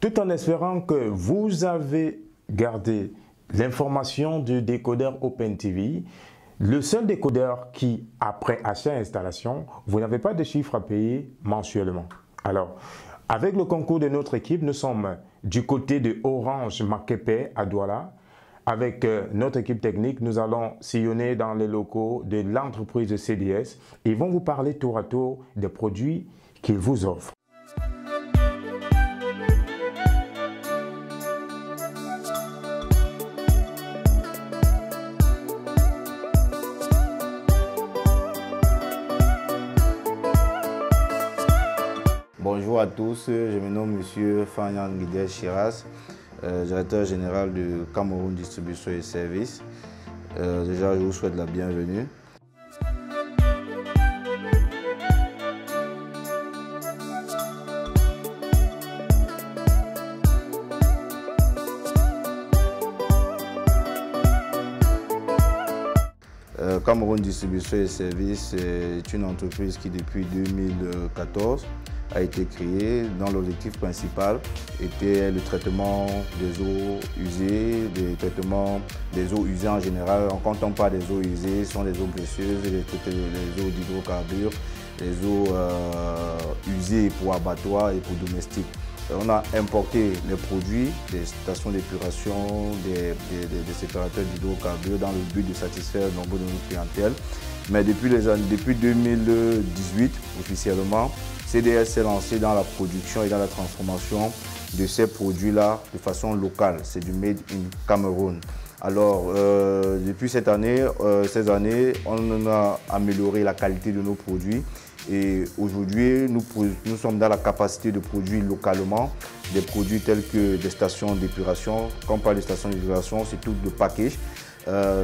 tout en espérant que vous avez gardé l'information du décodeur OpenTV, le seul décodeur qui, après achat et installation, vous n'avez pas de chiffre à payer mensuellement. Alors, avec le concours de notre équipe, nous sommes du côté de Orange Makepe à Douala. Avec notre équipe technique, nous allons sillonner dans les locaux de l'entreprise de CDS. Ils vont vous parler tour à tour des produits qu'ils vous offrent. Bonjour à tous, je me nomme M. Fanyan Guidel Chiras, directeur général de Cameroun Distribution et Services. Déjà, je vous souhaite la bienvenue. Cameroun Distribution et Services est une entreprise qui, depuis 2014, a été créée, dont l'objectif principal était le traitement des eaux usées, le traitement des eaux usées en général. Quand on parle des eaux usées, ce sont les eaux précieuses, les eaux d'hydrocarbures, les eaux usées pour abattoirs et pour domestiques. On a importé les produits des stations d'épuration, des séparateurs d'hydrocarbures dans le but de satisfaire le nombre de nos clientèles. Mais depuis 2018, officiellement, CDS s'est lancé dans la production et dans la transformation de ces produits-là de façon locale. C'est du Made in Cameroun. Alors, depuis ces années, on a amélioré la qualité de nos produits. Et aujourd'hui, nous sommes dans la capacité de produire localement des produits tels que des stations d'épuration. Quand on parle de stations d'épuration, c'est tout le package.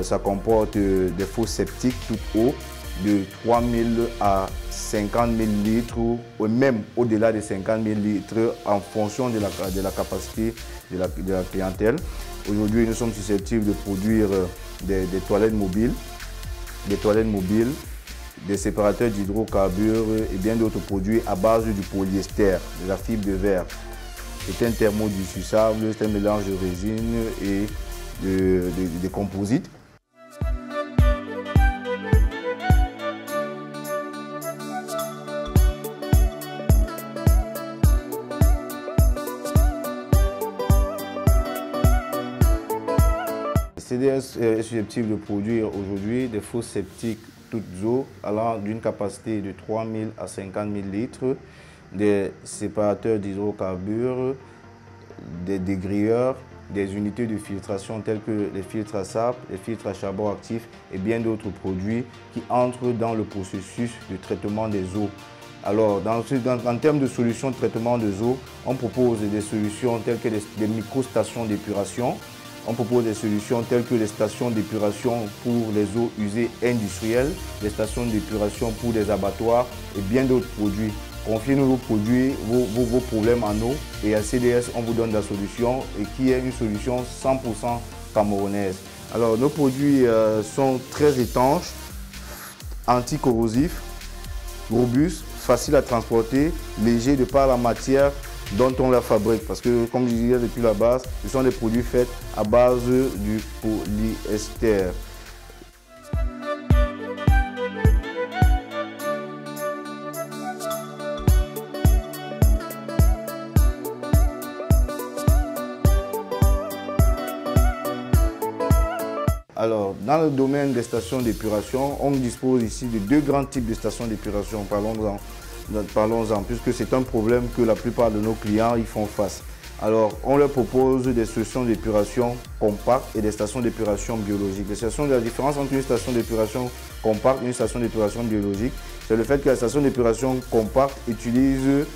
Ça comporte des fosses septiques tout haut, de 3 000 à 50 000 litres ou même au-delà de 50 000 litres en fonction de la capacité de la clientèle. Aujourd'hui, nous sommes susceptibles de produire des toilettes mobiles, des séparateurs d'hydrocarbures et bien d'autres produits à base du polyester, de la fibre de verre. C'est un thermodissusable, c'est un mélange de résine et de composites. CDS est susceptible de produire aujourd'hui des fosses septiques toutes eaux allant d'une capacité de 3 000 à 50 000 litres, des séparateurs d'hydrocarbures, des dégrilleurs, des unités de filtration telles que les filtres à sable, les filtres à charbon actif et bien d'autres produits qui entrent dans le processus de traitement des eaux. Alors, en termes de solutions de traitement des eaux, on propose des solutions telles que des micro-stations d'épuration. On propose des solutions telles que les stations d'épuration pour les eaux usées industrielles, les stations d'épuration pour des abattoirs et bien d'autres produits. Confiez-nous vos produits, vos problèmes en eau et à CDS, on vous donne la solution et qui est une solution 100% camerounaise. Alors, nos produits sont très étanches, anticorrosifs, robustes, faciles à transporter, légers de par la matière dont on la fabrique, parce que comme je disais depuis la base, ce sont des produits faits à base du polyester. Alors, dans le domaine des stations d'épuration, on dispose ici de deux grands types de stations d'épuration. Parlons-en, puisque c'est un problème que la plupart de nos clients y font face. Alors, on leur propose des solutions d'épuration compactes et des stations d'épuration biologiques. La différence entre une station d'épuration compacte et une station d'épuration biologique, c'est le fait que la station d'épuration compacte utilise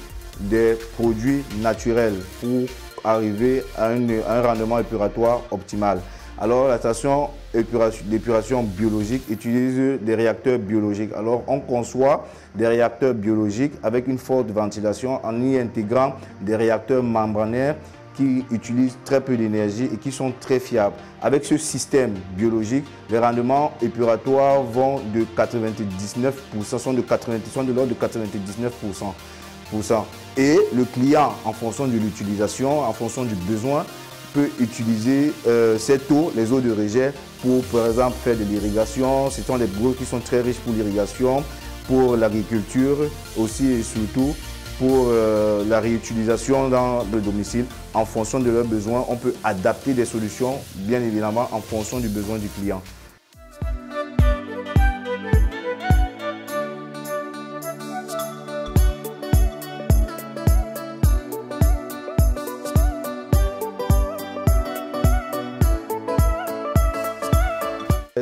des produits naturels pour arriver à un rendement épuratoire optimal. Alors, la station d'épuration biologique utilise des réacteurs biologiques. Alors, on conçoit des réacteurs biologiques avec une forte ventilation en y intégrant des réacteurs membranaires qui utilisent très peu d'énergie et qui sont très fiables. Avec ce système biologique, les rendements épuratoires vont de 99%, sont de l'ordre de 99%. Et le client, en fonction de l'utilisation, en fonction du besoin, peut utiliser cette eau, les eaux de rejet, pour par exemple faire de l'irrigation. Ce sont des eaux qui sont très riches pour l'irrigation, pour l'agriculture aussi et surtout pour la réutilisation dans le domicile. En fonction de leurs besoins, on peut adapter des solutions, bien évidemment, en fonction du besoin du client.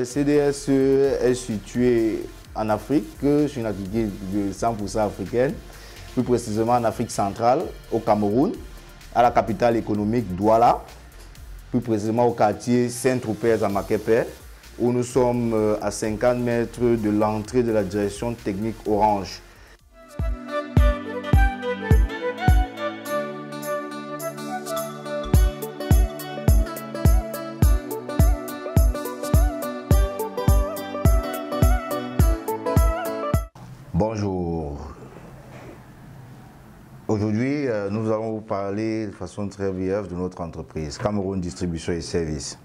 CDS est situé en Afrique, sur une activité de 100% africaine, plus précisément en Afrique centrale, au Cameroun, à la capitale économique Douala, plus précisément au quartier Saint-Tropez à Makepe, où nous sommes à 50 mètres de l'entrée de la direction technique Orange. Bonjour. Aujourd'hui, nous allons vous parler de façon très brève de notre entreprise, Cameroun Distribution et Services.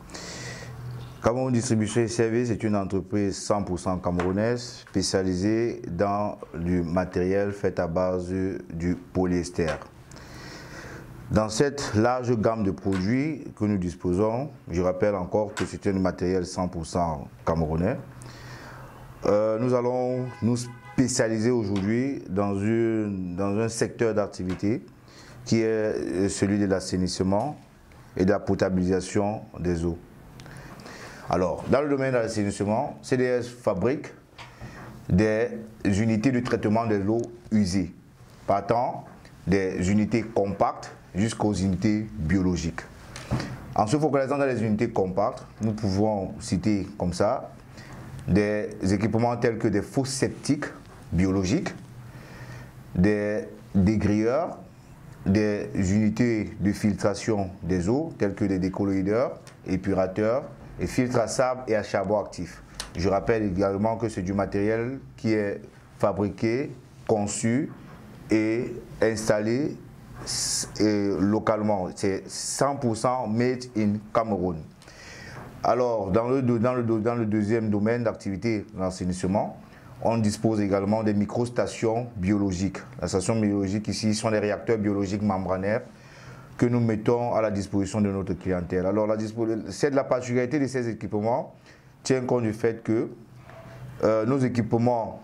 Cameroun Distribution et Services est une entreprise 100% camerounaise spécialisée dans du matériel fait à base du polyester. Dans cette large gamme de produits que nous disposons, je rappelle encore que c'est un matériel 100% camerounais. Nous allons nous spécialiser aujourd'hui dans un secteur d'activité qui est celui de l'assainissement et de la potabilisation des eaux. Alors, dans le domaine de l'assainissement, CDS fabrique des unités de traitement des eaux usées, partant des unités compactes jusqu'aux unités biologiques. En se focalisant dans les unités compactes, nous pouvons citer comme ça des équipements tels que des fosses septiques biologiques, des dégrilleurs, des unités de filtration des eaux telles que des décolloïdeurs, épurateurs et filtres à sable et à charbon actif. Je rappelle également que c'est du matériel qui est fabriqué, conçu et installé localement. C'est 100% made in Cameroun. Alors, dans le deuxième domaine d'activité, l'assainissement, on dispose également des microstations biologiques. Les stations biologiques ici sont des réacteurs biologiques membranaires que nous mettons à la disposition de notre clientèle. Alors, la particularité de ces équipements tient compte du fait que nos équipements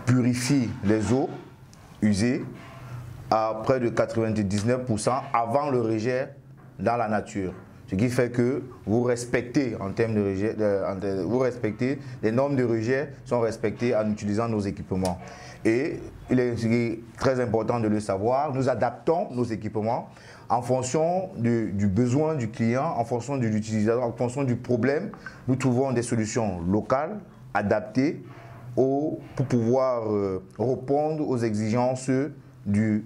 purifient les eaux usées à près de 99% avant le rejet dans la nature. Ce qui fait que vous respectez en termes de rejet, les normes de rejet sont respectées en utilisant nos équipements. Et il est très important de le savoir, nous adaptons nos équipements en fonction du besoin du client, en fonction de l'utilisateur, en fonction du problème. Nous trouvons des solutions locales, adaptées, pour pouvoir répondre aux exigences du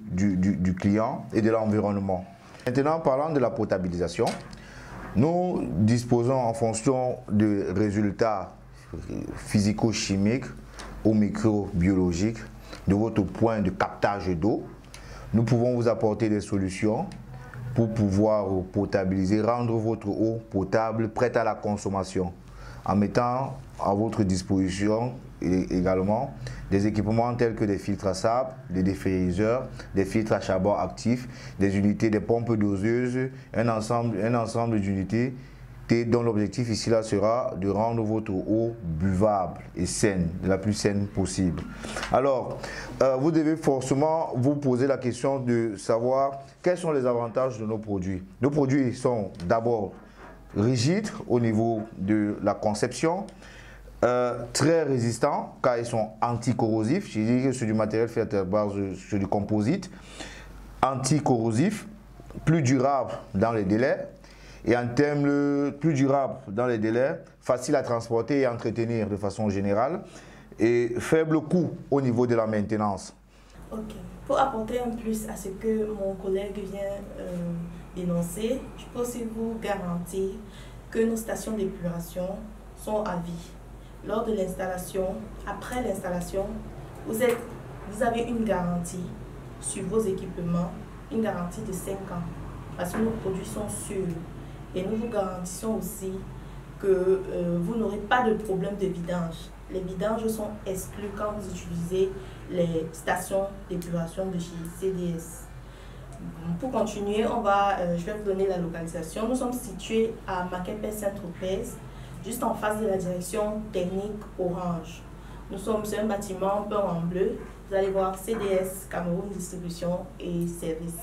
client et de l'environnement. Maintenant, parlant de la potabilisation, nous disposons en fonction de résultats physico-chimiques ou microbiologiques de votre point de captage d'eau. Nous pouvons vous apporter des solutions pour pouvoir potabiliser, rendre votre eau potable, prête à la consommation, en mettant à votre disposition également des équipements tels que des filtres à sable, des déferriseurs, des filtres à charbon actif, des unités, des pompes doseuses, un ensemble d'unités dont l'objectif ici là sera de rendre votre eau buvable et saine, de la plus saine possible. Alors, vous devez forcément vous poser la question de savoir quels sont les avantages de nos produits. Nos produits sont d'abord rigides au niveau de la conception, très résistants car ils sont anticorrosifs. Je dis que c'est du matériel fait à base de du composite, anticorrosif, plus durable dans les délais et en termes plus durable dans les délais, facile à transporter et à entretenir de façon générale et faible coût au niveau de la maintenance. Ok. Pour apporter un plus à ce que mon collègue vient d'énoncer, je peux aussi vous garantir que nos stations d'épuration sont à vie. Lors de l'installation, après l'installation, vous êtes vous avez une garantie sur vos équipements, une garantie de 5 ans, parce que nos produits sont sûrs. Et nous vous garantissons aussi que vous n'aurez pas de problème de vidange. Les vidanges sont exclus quand vous utilisez les stations d'épuration de chez CDS. Pour continuer, je vais vous donner la localisation. Nous sommes situés à Maquepé Saint-Tropez, juste en face de la direction technique Orange. Nous sommes sur un bâtiment peint en bleu. Vous allez voir CDS, Cameroun Distribution et Services.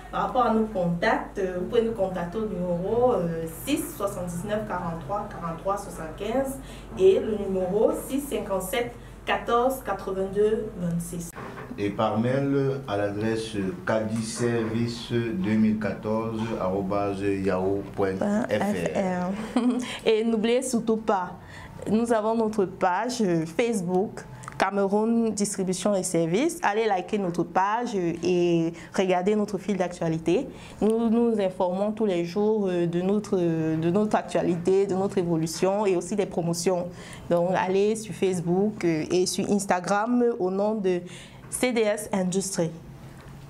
Par rapport à nos contacts, vous pouvez nous contacter au numéro 6 79 43 43 75 et le numéro 6 57 14 82 26. Et par mail à l'adresse cadisservice2014@yahoo.fr. Et n'oubliez surtout pas, nous avons notre page Facebook Cameroun Distribution et Services. Allez liker notre page et regarder notre fil d'actualité. Nous nous informons tous les jours de notre actualité, de notre évolution et aussi des promotions. Donc allez sur Facebook et sur Instagram au nom de CDS Industrie.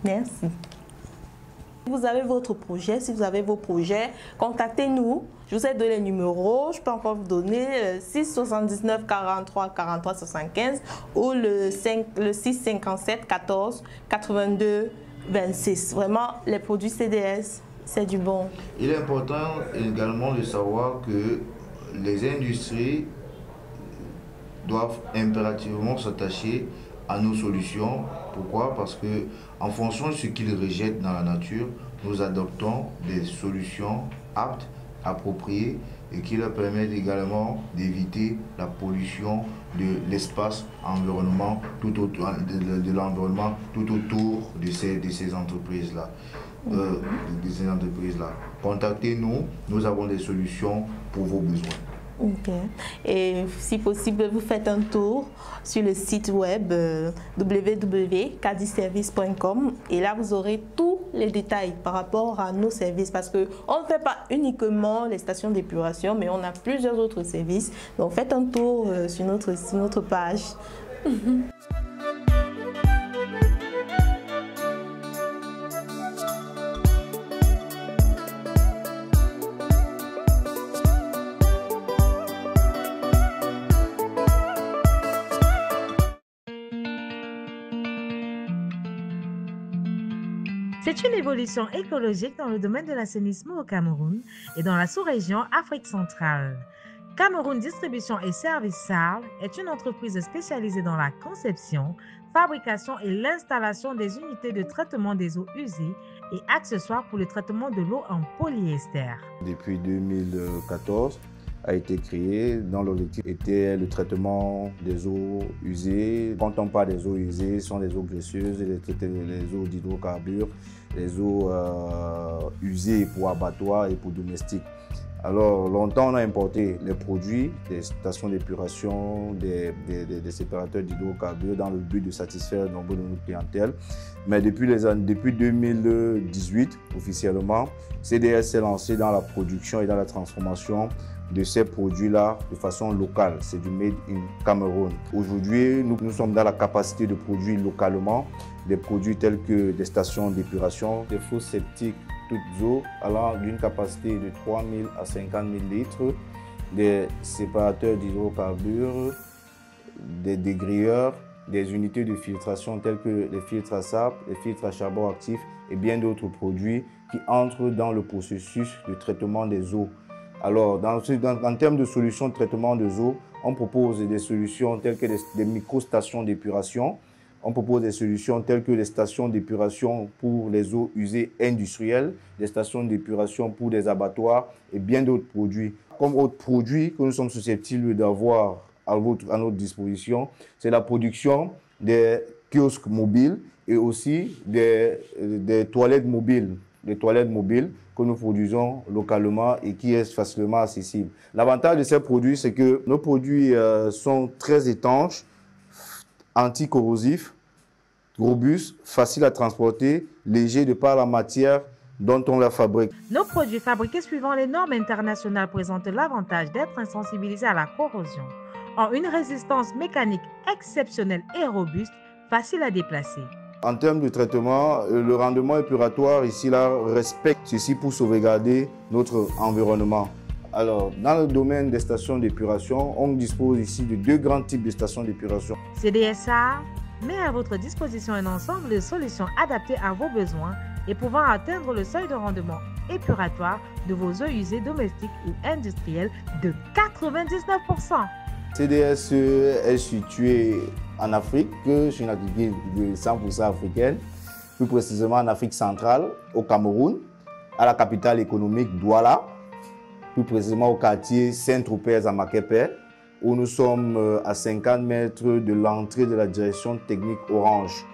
Merci. Si vous avez votre projet, si vous avez vos projets, contactez-nous. Je vous ai donné les numéros, je peux encore vous donner 6 79 43 43 75 ou le 6 57 14 82 26. Vraiment, les produits CDS, c'est du bon. Il est important également de savoir que les industries doivent impérativement s'attacher à nos solutions. Pourquoi? Parce que en fonction de ce qu'ils rejettent dans la nature, nous adoptons des solutions aptes, appropriées et qui leur permettent également d'éviter la pollution de l'espace environnement tout autour de l'environnement tout autour de ces entreprises-là. Contactez-nous, nous avons des solutions pour vos besoins. Ok. Et si possible, vous faites un tour sur le site web www.cadisservice.com et là, vous aurez tous les détails par rapport à nos services parce qu'on ne fait pas uniquement les stations d'épuration, mais on a plusieurs autres services. Donc, faites un tour sur notre page. C'est une évolution écologique dans le domaine de l'assainissement au Cameroun et dans la sous-région Afrique centrale. Cameroun Distribution et Services SARL est une entreprise spécialisée dans la conception, fabrication et l'installation des unités de traitement des eaux usées et accessoires pour le traitement de l'eau en polyester. Depuis 2014, a été créé dont l'objectif était le traitement des eaux usées. Quand on parle des eaux usées, ce sont les eaux graisseuses, les eaux d'hydrocarbures, les eaux usées pour abattoirs et pour domestiques. Alors, longtemps, on a importé les produits des stations d'épuration, des séparateurs d'hydrocarbures dans le but de satisfaire le nombre de notre clientèle. Mais depuis 2018, officiellement, CDS s'est lancé dans la production et dans la transformation de ces produits-là de façon locale. C'est du Made in Cameroun. Aujourd'hui, nous sommes dans la capacité de produire localement des produits tels que des stations d'épuration, des fosses septiques, toutes eaux allant d'une capacité de 3 000 à 50 000 litres, des séparateurs d'hydrocarbures, des dégrilleurs, des unités de filtration telles que les filtres à sable, les filtres à charbon actif et bien d'autres produits qui entrent dans le processus de traitement des eaux. Alors, en termes de solutions de traitement des eaux, on propose des solutions telles que des micro-stations d'épuration. On propose des solutions telles que les stations d'épuration pour les eaux usées industrielles, des stations d'épuration pour des abattoirs et bien d'autres produits. Comme autres produits que nous sommes susceptibles d'avoir à notre disposition, c'est la production des kiosques mobiles et aussi des toilettes mobiles. Des toilettes mobiles que nous produisons localement et qui est facilement accessible. L'avantage de ces produits, c'est que nos produits sont très étanches, anticorrosifs, robustes, faciles à transporter, légers de par la matière dont on la fabrique. Nos produits fabriqués suivant les normes internationales présentent l'avantage d'être insensibilisés à la corrosion, ont une résistance mécanique exceptionnelle et robuste, facile à déplacer. En termes de traitement, le rendement épuratoire ici là respecte ceci pour sauvegarder notre environnement. Alors, dans le domaine des stations d'épuration, on dispose ici de 2 grands types de stations d'épuration. CDSR met à votre disposition un ensemble de solutions adaptées à vos besoins et pouvant atteindre le seuil de rendement épuratoire de vos eaux usées domestiques ou industrielles de 99%. CDS est situé en Afrique, sur une activité de 100% africaine, plus précisément en Afrique centrale, au Cameroun, à la capitale économique Douala, plus précisément au quartier Saint-Tropez à Makepe, où nous sommes à 50 mètres de l'entrée de la direction technique Orange.